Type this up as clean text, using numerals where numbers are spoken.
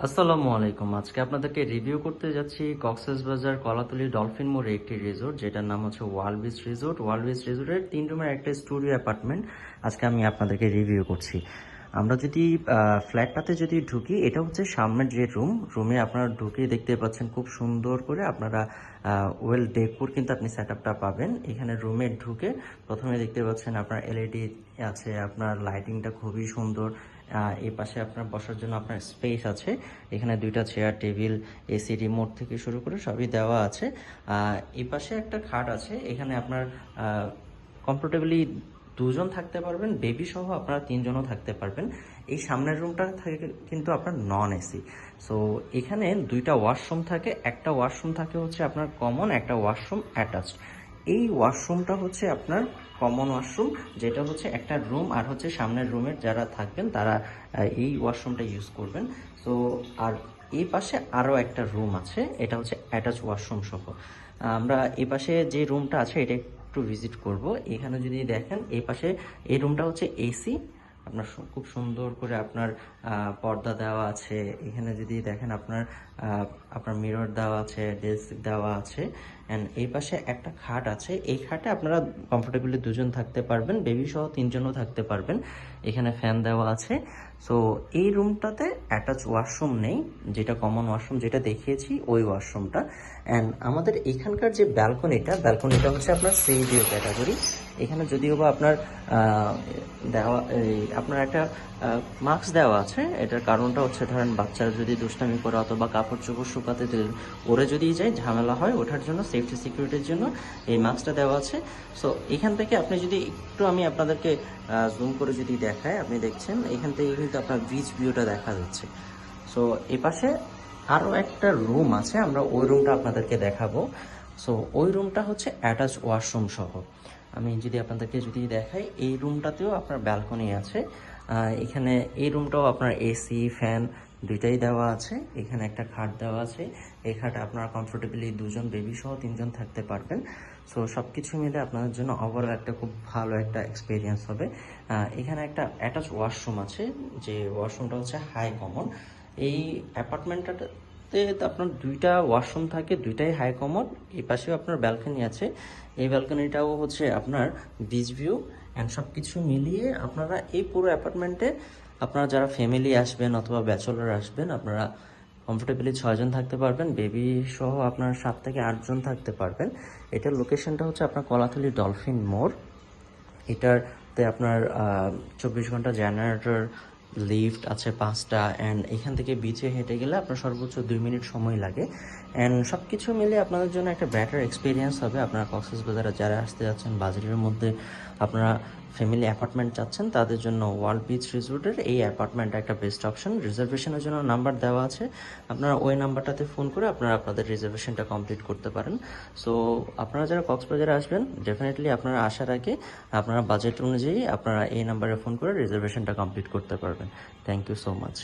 আসসালামু আলাইকুম। আজকে আপনাদেরকে রিভিউ করতে যাচ্ছি কক্সবাজার কলাতলী ডলফিন মোড়ে একটি রিসোর্ট, যেটার নাম হচ্ছে world beach resort. World beach রিসোর্টের 3 রুমের একটা স্টুডিও অ্যাপার্টমেন্ট আজকে আমি আপনাদেরকে রিভিউ করছি। আমরা যদি ফ্ল্যাটটাতে যদি ঢুকি, এটা হচ্ছে সামনের যে রুমে আপনারা ঢুকে দেখতে পাচ্ছেন খুব সুন্দর করে আপনারা ওয়েল ডেকোর কিন্তু আপনি সেট আপটা পাবেন। এখানে রুমে ঢুকে প্রথমে দেখতে পাচ্ছেন আপনার এলইডি আছে, আপনার লাইটিংটা খুবই সুন্দর। এই পাশে আপনার বসার জন্য আপনার স্পেস আছে, এখানে 2টা চেয়ার, টেবিল, এসি রিমোট থেকে শুরু করে সবই দেওয়া আছে। এই পাশে একটা খাট আছে, এখানে আপনার কমফোর্টেবলি 2জন থাকতে পারবেন, বেবি সহ আপনারা 3জনও থাকতে পারবেন। এই সামনের রুমটা থাকে কিন্তু আপনার নন এসি। সো এখানে 2টা ওয়াশরুম থাকে, একটা ওয়াশরুম থাকে হচ্ছে আপনার কমন, একটা ওয়াশরুম অ্যাটাচড। এই ওয়াশরুমটা হচ্ছে আপনার কমন ওয়াশরুম, যেটা হচ্ছে একটা রুম, আর হচ্ছে সামনের রুমের যারা থাকবেন তারা এই ওয়াশরুমটা ইউজ করবেন। সো আর এই পাশে আরও একটা রুম আছে, এটা হচ্ছে অ্যাটাচ ওয়াশরুম সহ। আমরা এই পাশে যে রুমটা আছে এটা একটু ভিজিট করব। এখানে যদি দেখেন এই পাশে এই রুমটা হচ্ছে এসি, আপনার খুব সুন্দর করে আপনার পর্দা দেওয়া আছে। এখানে যদি দেখেন আপনার আপনার মিরর দেওয়া আছে, ডেস্ক দেওয়া আছে, অ্যান্ড এই পাশে একটা খাট আছে। এই খাটে আপনারা কমফোর্টেবলি 2জন থাকতে পারবেন, বেবি সহ 3জনও থাকতে পারবেন। এখানে ফ্যান দেওয়া আছে। সো এই রুমটাতে অ্যাটাচ ওয়াশরুম নেই, যেটা কমন ওয়াশরুম যেটা দেখিয়েছি ওই ওয়াশরুমটা। অ্যান্ড আমাদের এখানকার যে ব্যালকনিটা হচ্ছে আপনার সি ভিউ ক্যাটাগরি। এখানে যদিও বা আপনার দেওয়া আপনার একটা মাস্ক দেওয়া আছে। এটার কারণটা হচ্ছে ধরেন বাচ্চারা যদি দুষ্টামি করে অথবা কাপড় চোপড় শুকাতে ওরে যদি যায় ঝামেলা হয়, ওঠার জন্য সেফটি সিকিউরিটির জন্য এই মাস্কটা দেওয়া আছে। সো এখান থেকে আপনি যদি একটু আমি আপনাদেরকে জুম করে যদি দেখাই, আপনি দেখছেন এখান থেকে কিন্তু আপনার বিচ ভিউটা দেখা যাচ্ছে। সো এই পাশে আরও একটা রুম আছে, আমরা ওই রুমটা আপনাদেরকে দেখাবো। সো ওই রুমটা হচ্ছে অ্যাটাচ ওয়াশরুম সহ। আমি যদি আপনাদেরকে যদি দেখাই, এই রুমটাতেও আপনার ব্যালকনি আছে। এখানে এই রুমটাও আপনার এসি ফ্যান 2টাই দেওয়া আছে। এখানে একটা খাট দেওয়া আছে, এই খাটে আপনারা কমফোর্টেবলি 2জন বেবি সহ 3জন থাকতে পারবেন। সো সব কিছু মিলে আপনাদের জন্য ওভারঅল একটা খুব ভালো একটা এক্সপিরিয়েন্স হবে। এখানে একটা অ্যাটাচ ওয়াশরুম আছে, যে ওয়াশরুমটা হচ্ছে হাই কমন। এই অ্যাপার্টমেন্টটাতে আপনার 2টা ওয়াশরুম থাকে, 2টাই হাই কমন। এই পাশেও আপনার ব্যালকনি আছে, এই ব্যালকনিটাও হচ্ছে আপনার বিচ ভিউ। অ্যান্ড সব কিছু মিলিয়ে আপনারা এই পুরো অ্যাপার্টমেন্টে আপনারা যারা ফ্যামিলি আসবেন অথবা ব্যাচেলর আসবেন, আপনারা কমফোর্টেবলি 6জন থাকতে পারবেন, বেবি সহ আপনার 7 থেকে 8জন থাকতে পারবেন। এটার লোকেশনটা হচ্ছে আপনার কলাতলী ডলফিন মোড়। এটাতে আপনার 24 ঘন্টা জেনারেটর, লিফট আছে 5টা, অ্যান্ড এখান থেকে বিচে হেঁটে গেলে আপনার সর্বোচ্চ 2 মিনিট সময় লাগে। অ্যান্ড সব কিছু মিলে আপনাদের জন্য একটা বেটার এক্সপিরিয়েন্স হবে। আপনারা কক্সবাজারে যারা আসতে যাচ্ছেন, বাজেটের মধ্যে আপনারা ফ্যামিলি অ্যাপার্টমেন্ট চাচ্ছেন, তাদের জন্য ওয়ার্ল্ড বিচ রিসোর্টের এই অ্যাপার্টমেন্টটা একটা বেস্ট অপশন। রিজার্ভেশনের জন্য নাম্বার দেওয়া আছে, আপনারা ওই নাম্বারটাতে ফোন করে আপনারা আপনাদের রিজার্ভেশনটা কমপ্লিট করতে পারেন। সো আপনারা যারা কক্সবাজারে আসবেন, ডেফিনেটলি আপনারা আসার আগে আপনারা বাজেট অনুযায়ী আপনারা এই নাম্বারে ফোন করে রিজার্ভেশনটা কমপ্লিট করতে পারবেন। Thank you so much.